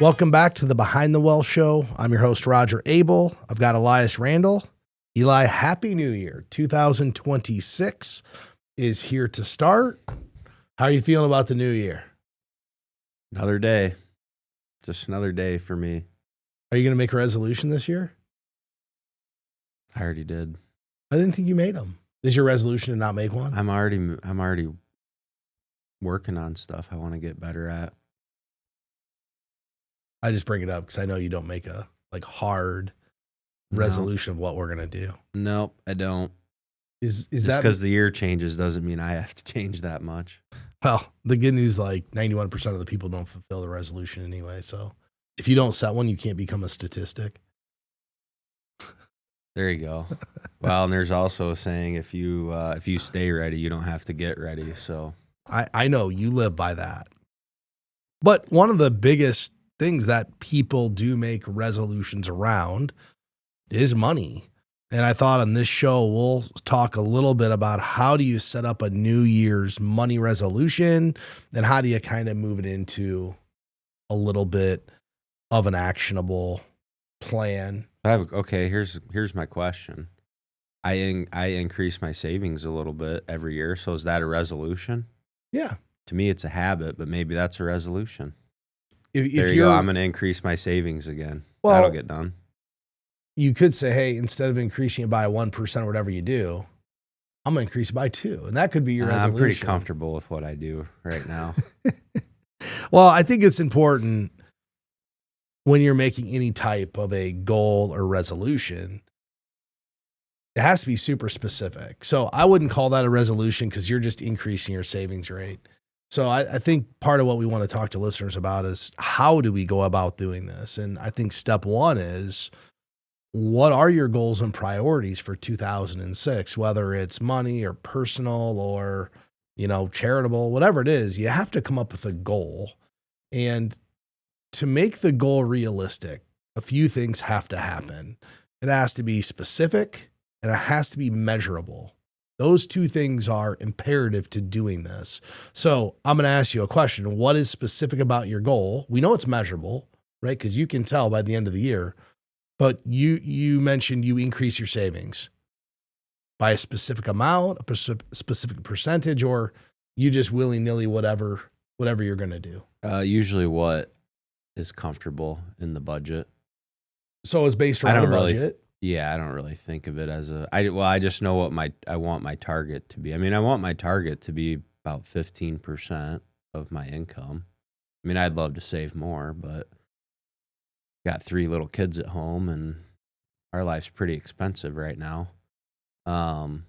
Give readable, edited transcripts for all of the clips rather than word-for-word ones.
Welcome back to the Behind the Well Show. I'm your host, Roger Abel. I've got Elias Randall. Eli, Happy New Year. 2026 is here to start. How are you feeling about the new year? Another day. Just another day for me. Are you going to make a resolution this year? I already did. I didn't think you made them. Is your resolution to not make one? I'm already working on stuff I want to get better at. I just bring it up because I know you don't make a hard resolution of what we're going to do. Nope, I don't. Is just that because the year changes doesn't mean I have to change that much. Well, the good news, 91% of the people don't fulfill the resolution anyway. So if you don't set one, you can't become a statistic. There you go. Well, and there's also a saying, if you stay ready, you don't have to get ready. So I know you live by that. But one of the biggest things that people do make resolutions around is money. And I thought on this show, we'll talk a little bit about how do you set up a New Year's money resolution and how do you kind of move it into a little bit of an actionable plan. Here's my question. I increase my savings a little bit every year. So is that a resolution? Yeah. To me, it's a habit, but maybe that's a resolution. If there you go. I'm going to increase my savings again. Well, that'll get done. You could say, hey, instead of increasing it by 1% or whatever you do, I'm going to increase it by 2%. And that could be your resolution. I'm pretty comfortable with what I do right now. Well, I think it's important when you're making any type of a goal or resolution, it has to be super specific. So I wouldn't call that a resolution because you're just increasing your savings rate. So I think part of what we want to talk to listeners about is how do we go about doing this? And I think step one is, what are your goals and priorities for 2006, whether it's money or personal or, charitable, whatever it is, you have to come up with a goal. And to make the goal realistic, a few things have to happen. It has to be specific and it has to be measurable. Those two things are imperative to doing this. So I'm going to ask you a question. What is specific about your goal? We know it's measurable, right? Because you can tell by the end of the year. But you mentioned you increase your savings by a specific amount, a specific percentage, or you just willy-nilly whatever you're going to do. Usually what is comfortable in the budget. So it's based around the budget? I don't really think of it as I just know what I want my target to be. I mean, I want my target to be about 15% of my income. I mean, I'd love to save more, but got 3 little kids at home and our life's pretty expensive right now. So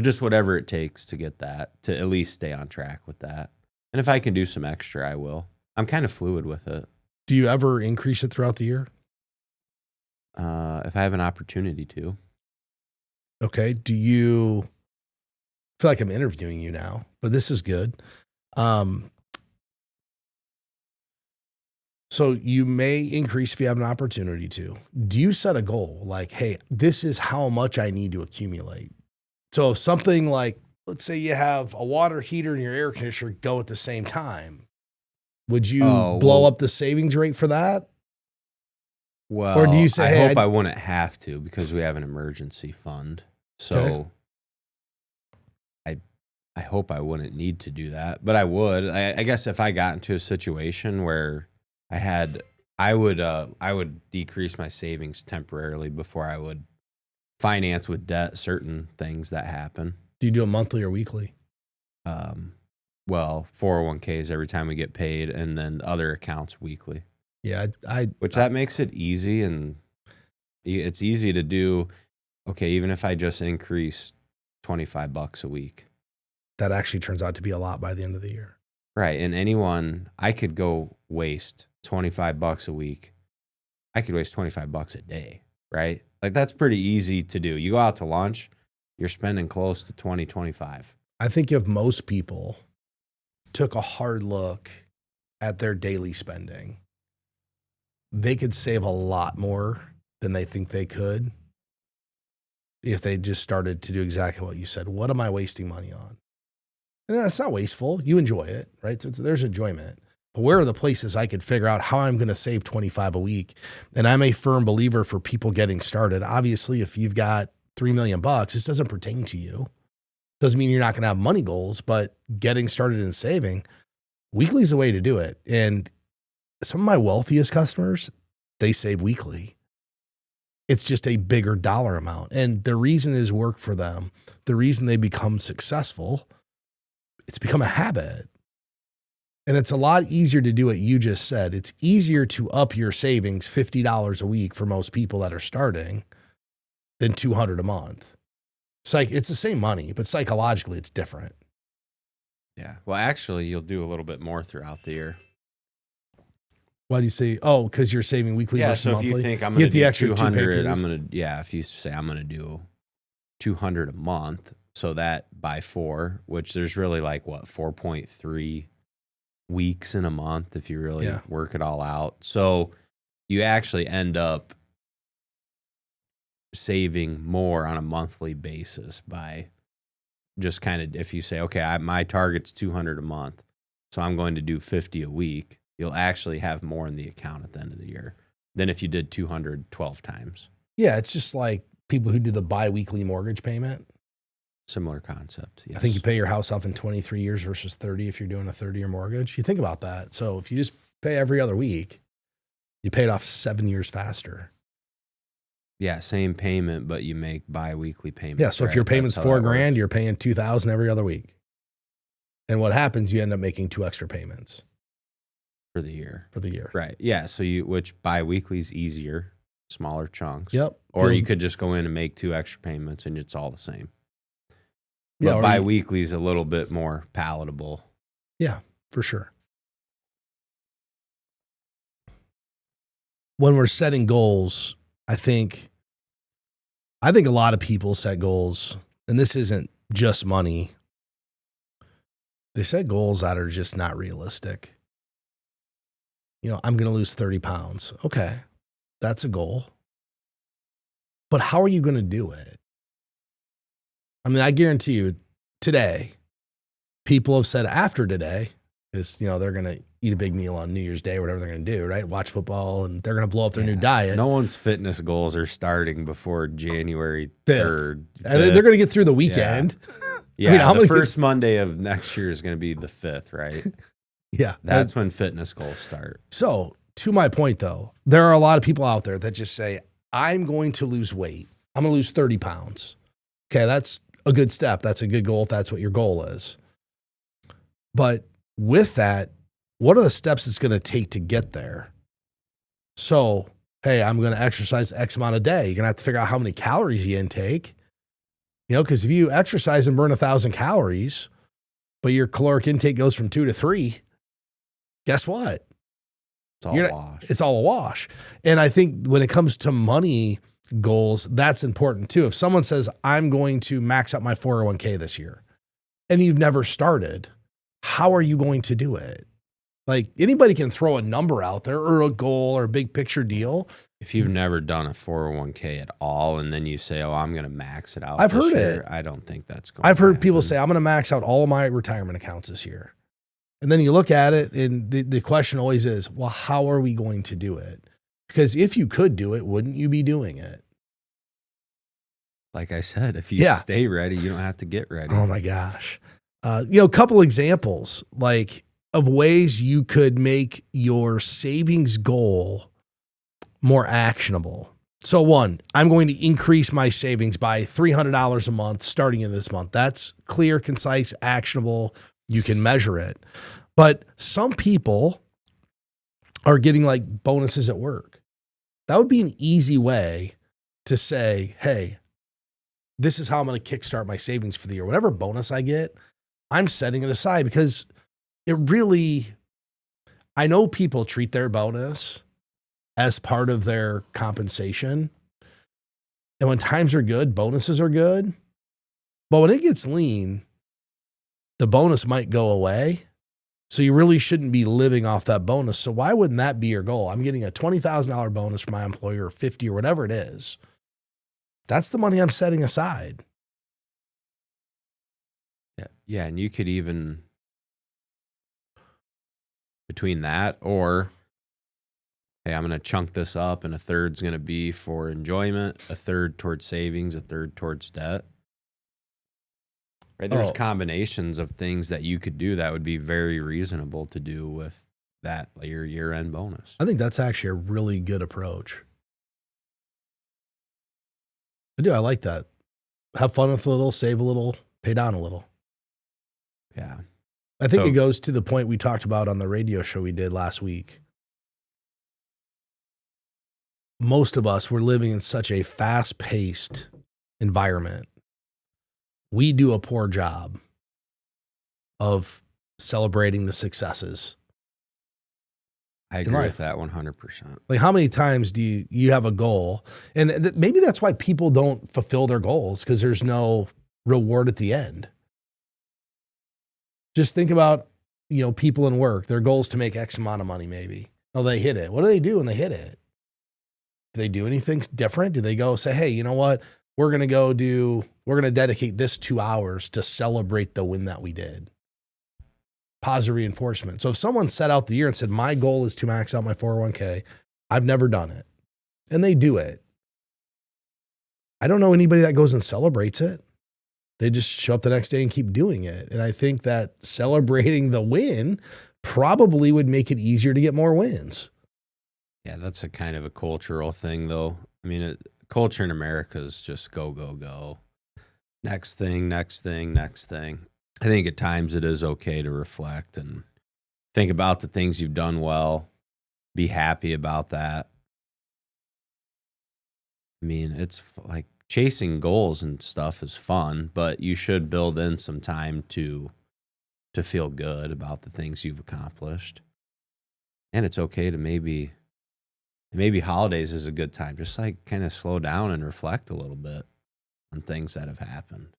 just whatever it takes to get that, to at least stay on track with that. And if I can do some extra, I will. I'm kind of fluid with it. Do you ever increase it throughout the year? If I have an opportunity to. Okay. Do you I feel like I'm interviewing you now, but this is good. So you may increase if you have an opportunity to. Do you set a goal like, hey, this is how much I need to accumulate? So if something like, let's say you have a water heater and your air conditioner go at the same time, would you blow up the savings rate for that? Well, or do you say, I hope I wouldn't have to because we have an emergency fund. So I hope I wouldn't need to do that, but I would. I guess if I got into a situation where I would decrease my savings temporarily before I would finance with debt certain things that happen. Do you do it monthly or weekly? Well, 401ks every time we get paid, and then other accounts weekly. Yeah, that makes it easy, and it's easy to do. Okay, even if I just increase $25 a week, that actually turns out to be a lot by the end of the year. Right, and I could go waste $25 a week. I could waste $25 a day, right? Like that's pretty easy to do. You go out to lunch, you're spending close to $20-25. I think if most people took a hard look at their daily spending, they could save a lot more than they think they could if they just started to do exactly what you said. What am I wasting money on? And that's not wasteful. You enjoy it, right? There's enjoyment. But where are the places I could figure out how I'm going to save 25 a week? And I'm a firm believer for people getting started. Obviously, if you've got $3 million, this doesn't pertain to you. Doesn't mean you're not going to have money goals, but getting started in saving, weekly is the way to do it. And some of my wealthiest customers, they save weekly. It's just a bigger dollar amount. And the reason is work for them. The reason they become successful, it's become a habit. And it's a lot easier to do what you just said. It's easier to up your savings $50 a week for most people that are starting than $200 a month. It's the same money, but psychologically it's different. Yeah. Well, actually, you'll do a little bit more throughout the year. Why do you say, oh, because you're saving weekly versus monthly? If you think I'm going to do 200, if you say I'm going to do 200 a month, so that by 4, which there's really 4.3 weeks in a month if you really work it all out. So you actually end up saving more on a monthly basis by just kind of, if you say, okay, my target's 200 a month, so I'm going to do 50 a week, you'll actually have more in the account at the end of the year than if you did 200 12 times. Yeah, it's just like people who do the biweekly mortgage payment. Similar concept. Yes. I think you pay your house off in 23 years versus 30 if you're doing a 30-year mortgage. You think about that. So if you just pay every other week, you pay it off 7 years faster. Yeah, same payment, but you make bi-weekly payments. Yeah, so if your payment's $4,000, you're paying $2,000 every other week. And what happens, you end up making 2 extra payments. For the year. Right. Yeah, so which bi-weekly is easier, smaller chunks. Yep. Or you could just go in and make 2 extra payments and it's all the same. Yeah, but bi-weekly is a little bit more palatable. Yeah, for sure. When we're setting goals, I think a lot of people set goals, and this isn't just money. They set goals that are just not realistic. I'm going to lose 30 pounds. Okay, that's a goal. But how are you going to do it? I mean, I guarantee you today, people have said after today is, they're going to eat a big meal on New Year's Day or whatever they're going to do, right? Watch football, and they're going to blow up their new diet. No one's fitness goals are starting before January 3rd. And they're going to get through the weekend. Yeah, the first Monday of next year is going to be the 5th, right? Yeah. That's when fitness goals start. So to my point, though, there are a lot of people out there that just say, I'm going to lose weight. I'm going to lose 30 pounds. Okay, that's a good step. That's a good goal if that's what your goal is. But with that, what are the steps it's going to take to get there? So, hey, I'm going to exercise X amount a day. You're going to have to figure out how many calories you intake. Because if you exercise and burn 1,000 calories, but your caloric intake goes from 2 to 3, guess what? It's all a wash. It's all a wash. And I think when it comes to money goals, that's important too. If someone says, I'm going to max out my 401k this year, and you've never started, how are you going to do it? Anybody can throw a number out there or a goal or a big picture deal. If you've never done a 401k at all, and then you say, oh, I'm going to max it out. I've heard it. I don't think that's going I've heard people say, I'm going to max out all of my retirement accounts this year. And then you look at it, and the question always is, well, how are we going to do it? Because if you could do it, wouldn't you be doing it? Like I said, if you stay ready, you don't have to get ready. Oh my gosh. A couple examples of ways you could make your savings goal more actionable. So 1, I'm going to increase my savings by $300 a month starting in this month. That's clear, concise, actionable. You can measure it. But some people are getting bonuses at work. That would be an easy way to say, hey, this is how I'm going to kickstart my savings for the year. Whatever bonus I get, I'm setting it aside because I know people treat their bonus as part of their compensation. And when times are good, bonuses are good. But when it gets lean, the bonus might go away. So you really shouldn't be living off that bonus. So why wouldn't that be your goal? I'm getting a $20,000 bonus from my employer, or 50 or whatever it is. That's the money I'm setting aside. Yeah. And you could even between that or, hey, I'm going to chunk this up and a third's going to be for enjoyment, a third towards savings, a third towards debt. Right? There's combinations of things that you could do that would be very reasonable to do with that, your year-end bonus. I think that's actually a really good approach. I do. I like that. Have fun with a little, save a little, pay down a little. Yeah. I think it goes to the point we talked about on the radio show we did last week. Most of us were living in such a fast-paced environment. We do a poor job of celebrating the successes. I agree with that 100%. Like, how many times do you have a goal? And maybe that's why people don't fulfill their goals, because there's no reward at the end. Just think about, people in work, their goal is to make X amount of money, maybe. Oh, they hit it. What do they do when they hit it? Do they do anything different? Do they go say, hey, you know what? We're going to dedicate this 2 hours to celebrate the win that we did. Positive reinforcement. So if someone set out the year and said, my goal is to max out my 401k, I've never done it. And they do it. I don't know anybody that goes and celebrates it. They just show up the next day and keep doing it. And I think that celebrating the win probably would make it easier to get more wins. Yeah, that's a kind of a cultural thing, though. I mean, culture in America is just go, go, go. Next thing, next thing, next thing. I think at times it is okay to reflect and think about the things you've done well, be happy about that. I mean, it's like chasing goals and stuff is fun, but you should build in some time to feel good about the things you've accomplished. And it's okay to maybe holidays is a good time. Just like kind of slow down and reflect a little bit on things that have happened.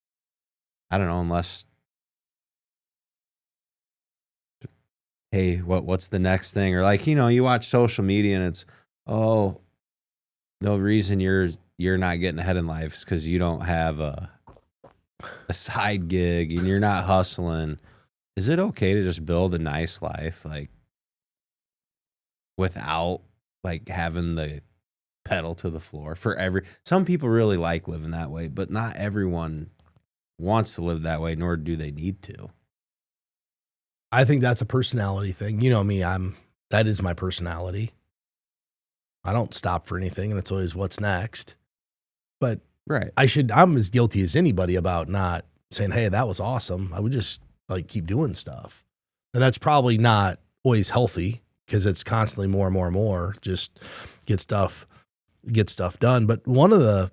I don't know, unless, hey, what's the next thing? Or like, you watch social media and it's, oh, the reason you're not getting ahead in life is because you don't have a side gig and you're not hustling. Is it okay to just build a nice life, like, without like having the pedal to the floor some people really like living that way, but not everyone wants to live that way, nor do they need to. I think that's a personality thing. You know me, that is my personality. I don't stop for anything, and it's always what's next. But right. I'm as guilty as anybody about not saying, hey, that was awesome. I would just like keep doing stuff. And that's probably not always healthy, because it's constantly more and more and more, just get stuff done. But one of the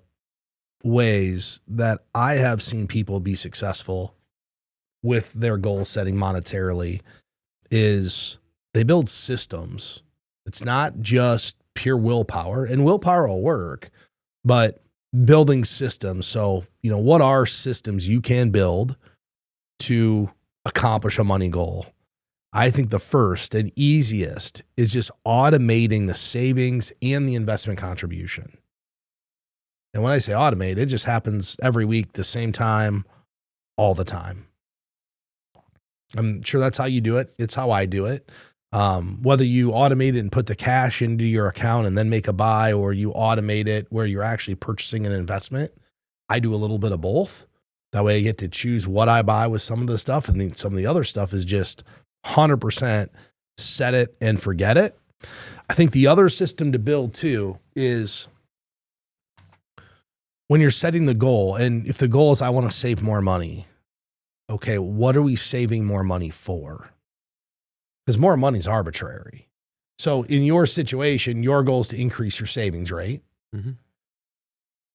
ways that I have seen people be successful with their goal setting monetarily is they build systems. It's not just pure willpower, and willpower will work, but building systems. So, what are systems you can build to accomplish a money goal? I think the first and easiest is just automating the savings and the investment contribution. And when I say automate, it just happens every week, the same time, all the time. I'm sure that's how you do it. It's how I do it. Whether you automate it and put the cash into your account and then make a buy, or you automate it where you're actually purchasing an investment, I do a little bit of both. That way I get to choose what I buy with some of the stuff, and then some of the other stuff is just 100% set it and forget it. I think the other system to build too is when you're setting the goal, and if the goal is I want to save more money, okay, what are we saving more money for? Because more money is arbitrary. So in your situation, your goal is to increase your savings rate. Mm-hmm.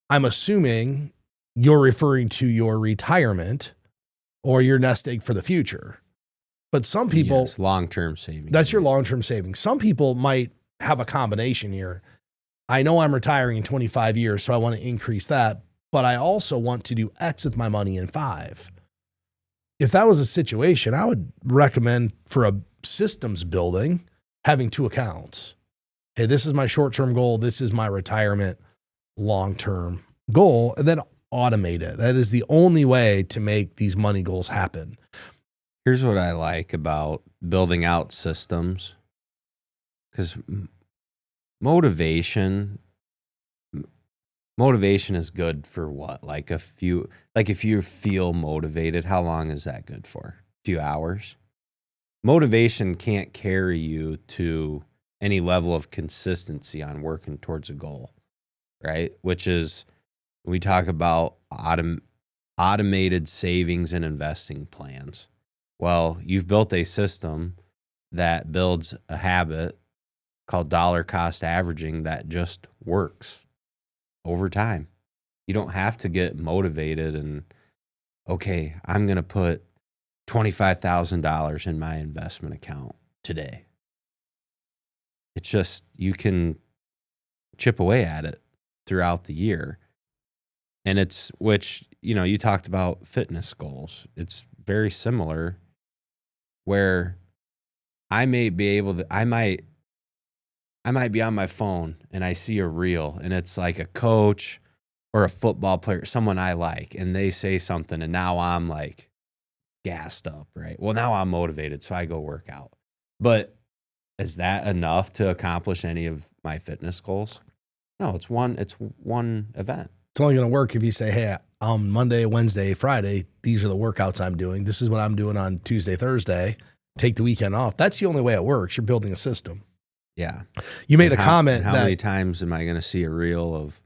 I'm assuming you're referring to your retirement or your nest egg for the future. But some people, yes, long-term savings. That's your long-term savings. Some people might have a combination here. I know I'm retiring in 25 years, so I want to increase that, but I also want to do X with my money in 5. If that was a situation, I would recommend for a systems building, having 2 accounts. Hey, this is my short-term goal. This is my retirement long-term goal, and then automate it. That is the only way to make these money goals happen. Here's what I like about building out systems, because motivation is good for what? Like if you feel motivated, how long is that good for? A few hours. Motivation can't carry you to any level of consistency on working towards a goal, right? Which is, we talk about automated savings and investing plans. Well, you've built a system that builds a habit called dollar cost averaging that just works over time. You don't have to get motivated and, okay, I'm going to put $25,000 in my investment account today. It's just, you can chip away at it throughout the year. And it's, which, you talked about fitness goals. It's very similar, where I might be on my phone and I see a reel and it's like a coach or a football player, someone I like, and they say something and now I'm like gassed up, right? Well, now I'm motivated, so I go work out. But is that enough to accomplish any of my fitness goals? No, it's one event. It's only going to work if you say, hey, on Monday, Wednesday, Friday, these are the workouts I'm doing. This is what I'm doing on Tuesday, Thursday. Take the weekend off. That's the only way it works. You're building a system. Yeah. You made a comment. How many times am I going to see a reel of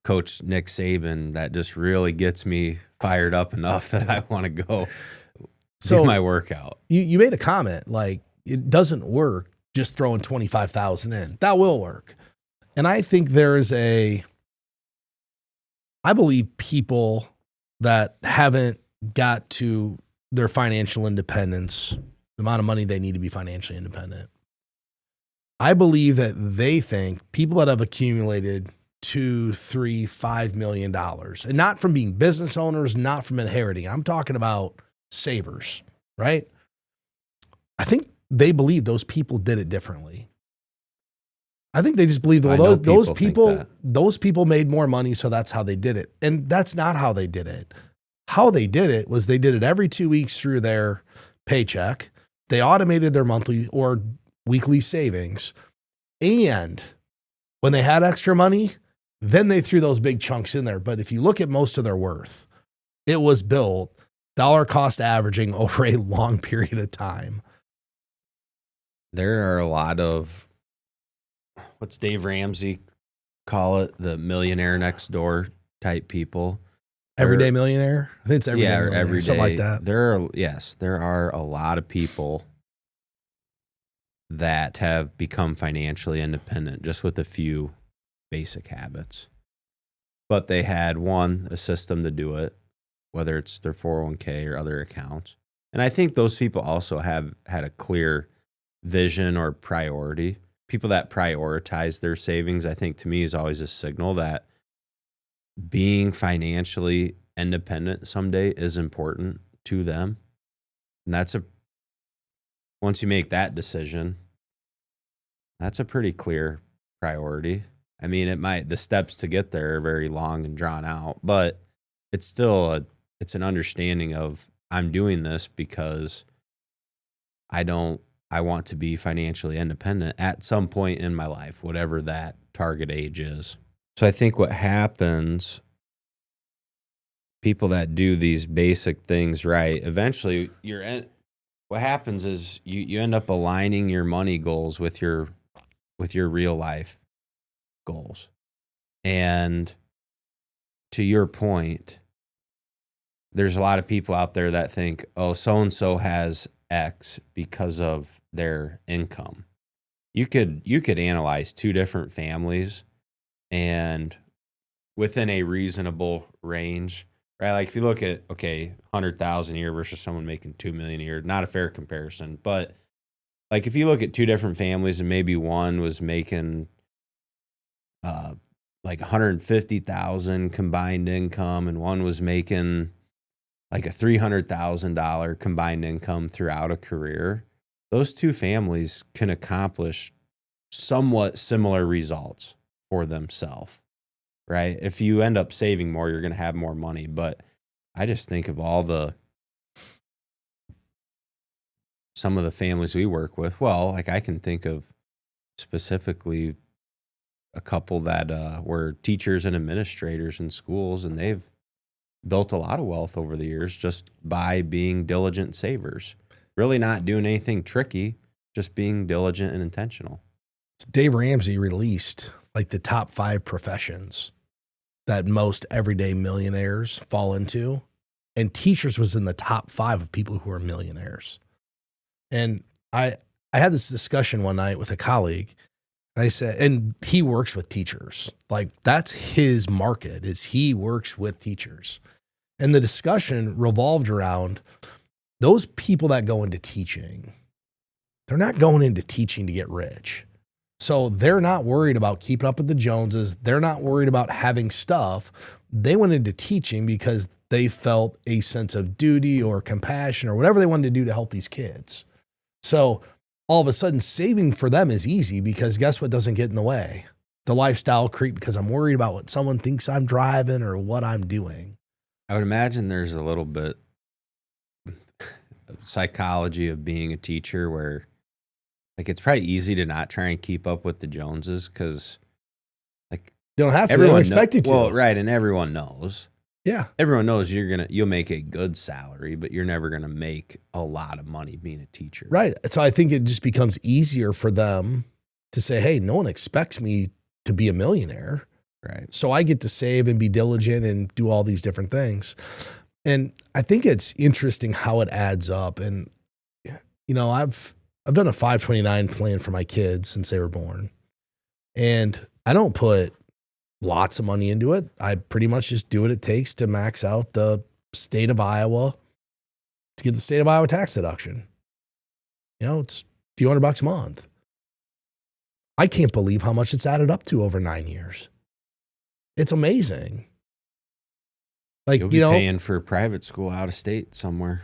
Coach Nick Saban that just really gets me fired up enough that I want to go do my workout? You made a comment like, it doesn't work just throwing 25,000 in. That will work. And I think I believe people that haven't got to their financial independence, the amount of money they need to be financially independent, I believe that they think people that have accumulated $2, $3, $5 million, and not from being business owners, not from inheriting. I'm talking about savers, right? I think they believe those people did it differently. I think they just believe those people made more money, so that's how they did it. And that's not how they did it. How they did it was they did it every 2 weeks through their paycheck. They automated their monthly or weekly savings. And when they had extra money, then they threw those big chunks in there. But if you look at most of their worth, it was built dollar cost averaging over a long period of time. There are a lot of, what's Dave Ramsey call it? The millionaire next door type people. Everyday millionaire? I think it's everyday millionaire, every day. Something like that. There are a lot of people that have become financially independent just with a few basic habits. But they had a system to do it, whether it's their 401k or other accounts. And I think those people also have had a clear vision or priority. People that prioritize their savings, I think, to me, is always a signal that being financially independent someday is important to them. And once you make that decision, that's a pretty clear priority. I mean, the steps to get there are very long and drawn out, but it's still it's an understanding of, I'm doing this because I want to be financially independent at some point in my life, whatever that target age is. So I think what happens, people that do these basic things right, eventually what happens is you end up aligning your money goals with your real life goals. And to your point, there's a lot of people out there that think, oh, so-and-so has X because of their income. You could analyze two different families and within a reasonable range, right? Like if you look at, okay, 100,000 a year versus someone making 2 million a year, not a fair comparison. But like if you look at two different families and maybe one was making like 150,000 combined income and one was making like a $300,000 combined income throughout a career, those two families can accomplish somewhat similar results for themselves, right? If you end up saving more, you're going to have more money. But I just think of all the some of the families we work with, well, like I can think of specifically a couple that were teachers and administrators in schools, and they've built a lot of wealth over the years just by being diligent savers. Really not doing anything tricky, just being diligent and intentional. Dave Ramsey released like the top 5 professions that most everyday millionaires fall into. And teachers was in the top 5 of people who are millionaires. And I had this discussion one night with a colleague. I said, and he works with teachers. Like that's his market, is he works with teachers. And the discussion revolved around those people that go into teaching. They're not going into teaching to get rich. So they're not worried about keeping up with the Joneses. They're not worried about having stuff. They went into teaching because they felt a sense of duty or compassion or whatever they wanted to do to help these kids. So all of a sudden saving for them is easy because guess what doesn't get in the way? The lifestyle creep, because I'm worried about what someone thinks I'm driving or what I'm doing. I would imagine there's a little bit of psychology of being a teacher where like it's probably easy to not try and keep up with the Joneses because like you don't have to, they don't expect you to. Well, right, and everyone knows. Yeah. Everyone knows you'll make a good salary, but you're never gonna make a lot of money being a teacher. Right. So I think it just becomes easier for them to say, hey, no one expects me to be a millionaire. Right. So I get to save and be diligent and do all these different things. And I think it's interesting how it adds up. And, you know, I've done a 529 plan for my kids since they were born. And I don't put lots of money into it. I pretty much just do what it takes to max out the state of Iowa to get the state of Iowa tax deduction. You know, it's a few $100 a month. I can't believe how much it's added up to over 9 years. It's amazing. Like, you'll be paying for private school out of state somewhere.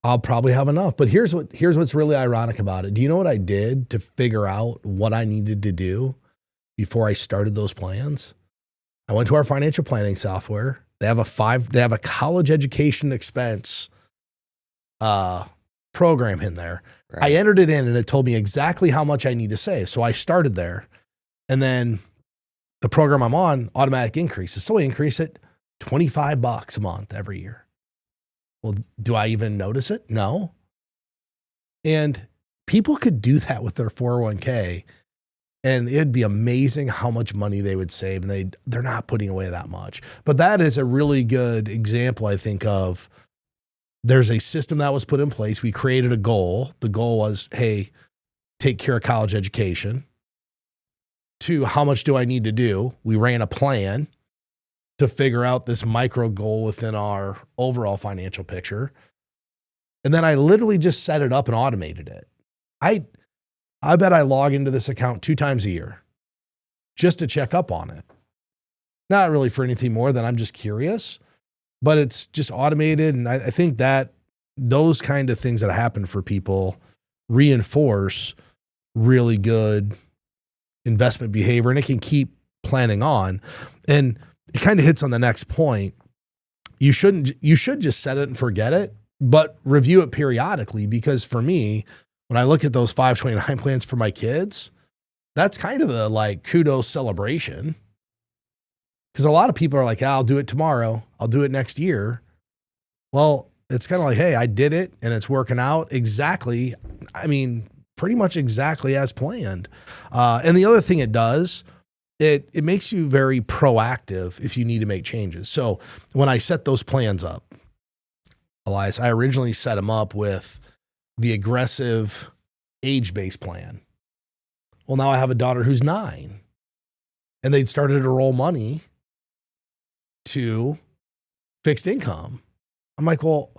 I'll probably have enough. But here's what's really ironic about it. Do you know what I did to figure out what I needed to do before I started those plans? I went to our financial planning software. They have a college education expense program in there. Right. I entered it in and it told me exactly how much I need to save. So I started there. And then the program I'm on, automatic increases. So I increase it $25 a month every year. Well, do I even notice it? No. And people could do that with their 401k and it'd be amazing how much money they would save. And they're not putting away that much. But that is a really good example, I think, of there's a system that was put in place. We created a goal. The goal was, hey, take care of college education. 2, how much do I need to do? We ran a plan to figure out this micro goal within our overall financial picture. And then I literally just set it up and automated it. I bet I log into this account 2 times a year just to check up on it. Not really for anything more than I'm just curious, but it's just automated. And I think that those kind of things that happen for people reinforce really good investment behavior, and it can keep planning on. And it kind of hits on the next point. You should just set it and forget it, but review it periodically, because for me, when I look at those 529 plans for my kids, that's kind of the like kudos celebration. Because a lot of people are like, I'll do it tomorrow. I'll do it next year. Well, it's kind of like, hey, I did it and it's working out exactly. I mean, pretty much exactly as planned. And the other thing it does, it makes you very proactive if you need to make changes. So when I set those plans up, Elias, I originally set them up with the aggressive age-based plan. Well, now I have a daughter who's 9, and they'd started to roll money to fixed income. I'm like, well,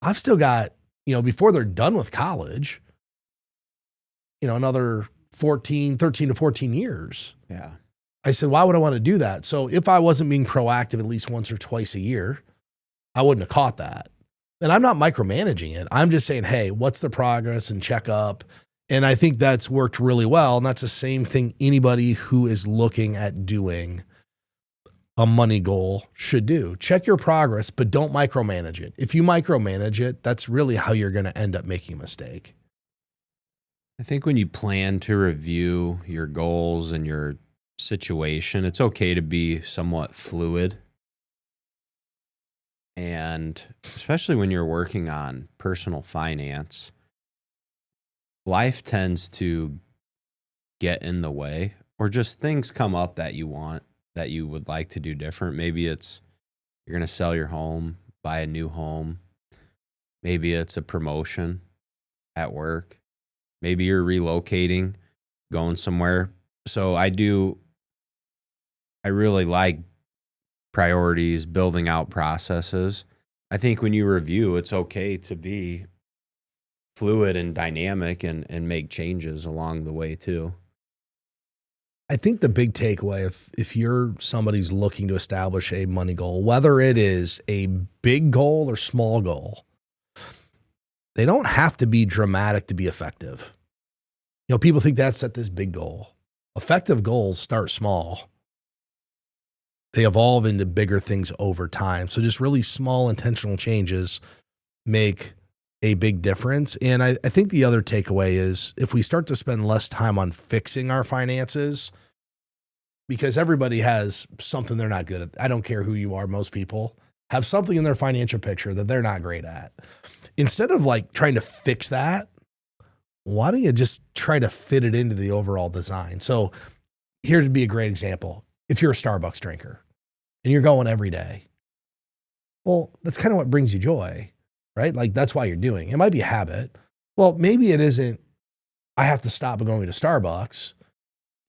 I've still got, before they're done with college, another 13 to 14 years. Yeah. I said, why would I want to do that? So if I wasn't being proactive at least once or twice a year, I wouldn't have caught that. And I'm not micromanaging it. I'm just saying, hey, what's the progress and check up? And I think that's worked really well. And that's the same thing anybody who is looking at doing a money goal should do. Check your progress, but don't micromanage it. If you micromanage it, that's really how you're going to end up making a mistake. I think when you plan to review your goals and your situation, it's okay to be somewhat fluid. And especially when you're working on personal finance, life tends to get in the way, or just things come up that you want, that you would like to do different. Maybe it's you're going to sell your home, buy a new home. Maybe it's a promotion at work. Maybe you're relocating, going somewhere. So I really like priorities, building out processes. I think when you review, it's okay to be fluid and dynamic and make changes along the way too. I think the big takeaway, if you're somebody's looking to establish a money goal, whether it is a big goal or small goal, they don't have to be dramatic to be effective. You know, people think that's at this big goal. Effective goals start small. They evolve into bigger things over time. So just really small intentional changes make a big difference. And I think the other takeaway is if we start to spend less time on fixing our finances, because everybody has something they're not good at. I don't care who you are. Most people have something in their financial picture that they're not great at. Instead of like trying to fix that, why don't you just try to fit it into the overall design? So here'd be a great example. If you're a Starbucks drinker and you're going every day, well, that's kind of what brings you joy, right? Like that's why you're doing it. It might be a habit. Well, maybe it isn't, I have to stop going to Starbucks.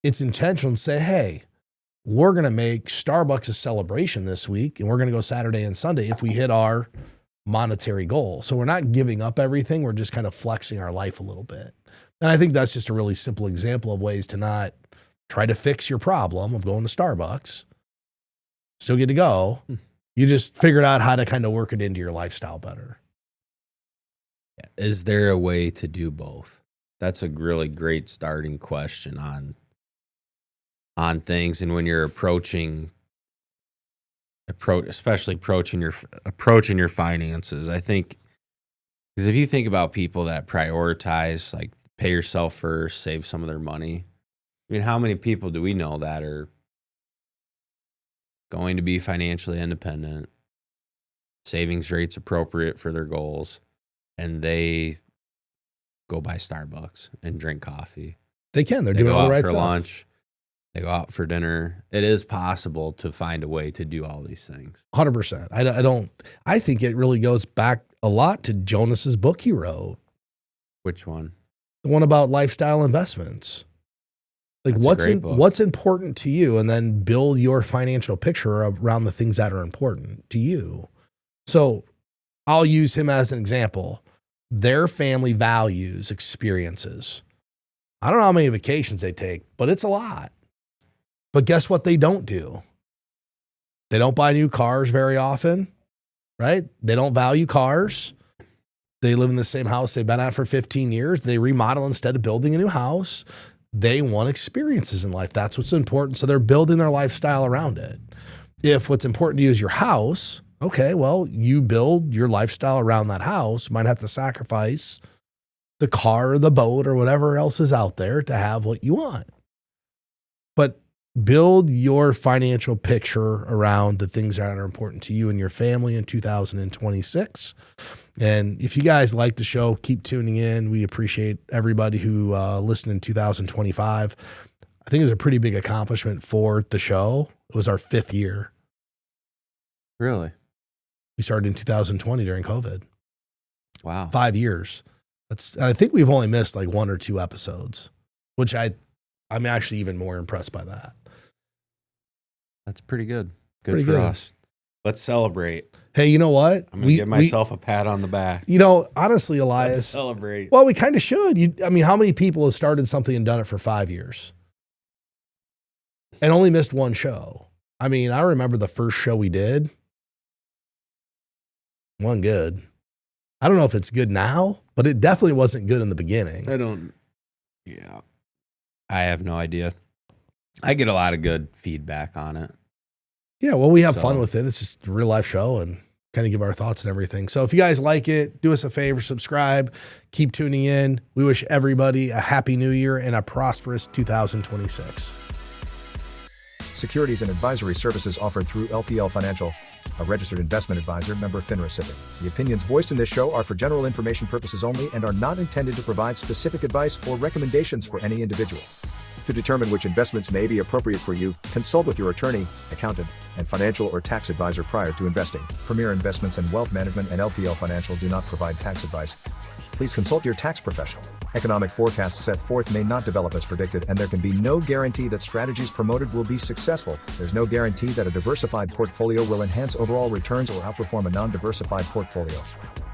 It's intentional to say, hey, we're going to make Starbucks a celebration this week and we're going to go Saturday and Sunday if we hit our monetary goal. So we're not giving up everything. We're just kind of flexing our life a little bit. And I think that's just a really simple example of ways to not try to fix your problem of going to Starbucks. Still get to go. You just figured out how to kind of work it into your lifestyle better. Is there a way to do both? That's a really great starting question on things. And when you're especially approaching your finances, I think, because if you think about people that prioritize, like pay yourself first, save some of their money. I mean, how many people do we know that are going to be financially independent, savings rates appropriate for their goals, and they go buy Starbucks and drink coffee? They can. They're doing all the right stuff. They go out for lunch. They go out for dinner. It is possible to find a way to do all these things. 100%. I think it really goes back a lot to Jonas's book he wrote. Which one? The one about lifestyle investments. Like what's important to you, and then build your financial picture around the things that are important to you. So I'll use him as an example. Their family values experiences. I don't know how many vacations they take, but it's a lot. But guess what they don't do? They don't buy new cars very often, right? They don't value cars. They live in the same house they've been at for 15 years. They remodel instead of building a new house. They want experiences in life. That's what's important. So they're building their lifestyle around it. If what's important to you is your house, okay, well, you build your lifestyle around that house. You might have to sacrifice the car or the boat or whatever else is out there to have what you want. But build your financial picture around the things that are important to you and your family in 2026. And if you guys like the show, keep tuning in. We appreciate everybody who listened in 2025. I think it was a pretty big accomplishment for the show. It was our 5th year. Really? We started in 2020 during COVID. Wow. 5 years. I think we've only missed like 1 or 2 episodes, which I'm actually even more impressed by that. That's pretty good. Good for us. Let's celebrate. Hey, you know what? I'm going to give myself a pat on the back. You know, honestly, Elias. Let's celebrate. Well, we kind of should. How many people have started something and done it for 5 years and only missed 1 show? I mean, I remember the first show we did. Wasn't good. I don't know if it's good now, but it definitely wasn't good in the beginning. I have no idea. I get a lot of good feedback on it. Yeah, well, we have So- fun with it. It's just a real life show and kind of give our thoughts and everything. So if you guys like it, do us a favor, subscribe, keep tuning in. We wish everybody a happy new year and a prosperous 2026. Securities and advisory services offered through LPL Financial, a registered investment advisor, member FINRA SIPC. The opinions voiced in this show are for general information purposes only and are not intended to provide specific advice or recommendations for any individual. To determine which investments may be appropriate for you, consult with your attorney, accountant, and financial or tax advisor prior to investing. Premier Investments and Wealth Management and LPL Financial do not provide tax advice. Please consult your tax professional. Economic forecasts set forth may not develop as predicted, and there can be no guarantee that strategies promoted will be successful. There's no guarantee that a diversified portfolio will enhance overall returns or outperform a non-diversified portfolio.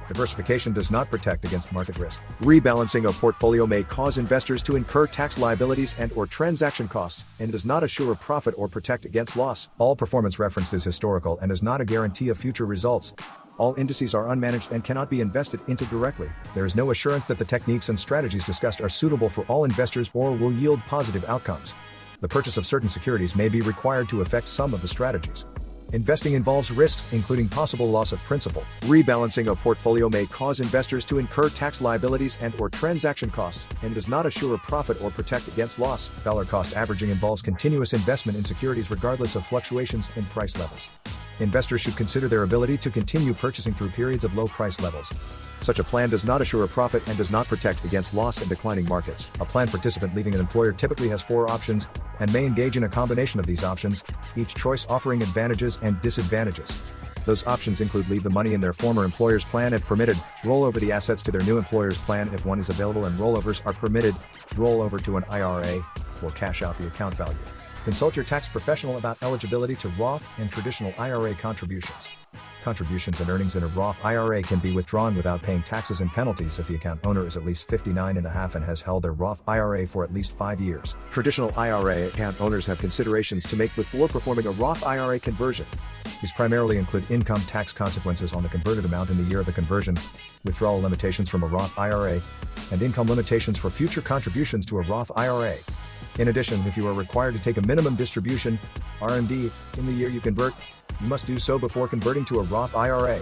Diversification does not protect against market risk. Rebalancing a portfolio may cause investors to incur tax liabilities and/or transaction costs, and does not assure a profit or protect against loss. All performance referenced is historical and is not a guarantee of future results. All indices are unmanaged and cannot be invested into directly. There is no assurance that the techniques and strategies discussed are suitable for all investors or will yield positive outcomes. The purchase of certain securities may be required to affect some of the strategies. Investing involves risks, including possible loss of principal. Rebalancing a portfolio may cause investors to incur tax liabilities and/or transaction costs, and does not assure a profit or protect against loss. Dollar cost averaging involves continuous investment in securities regardless of fluctuations in price levels. Investors should consider their ability to continue purchasing through periods of low price levels. Such a plan does not assure a profit and does not protect against loss in declining markets. A plan participant leaving an employer typically has 4 options and may engage in a combination of these options, each choice offering advantages and disadvantages. Those options include leave the money in their former employer's plan if permitted, roll over the assets to their new employer's plan if one is available and rollovers are permitted, roll over to an IRA, or cash out the account value. Consult your tax professional about eligibility to Roth and traditional IRA contributions. Contributions and earnings in a Roth IRA can be withdrawn without paying taxes and penalties if the account owner is at least 59.5 and has held their Roth IRA for at least 5 years. Traditional IRA account owners have considerations to make before performing a Roth IRA conversion. These primarily include income tax consequences on the converted amount in the year of the conversion, withdrawal limitations from a Roth IRA, and income limitations for future contributions to a Roth IRA. In addition, if you are required to take a minimum distribution, RMD, in the year you convert, you must do so before converting to a Roth IRA.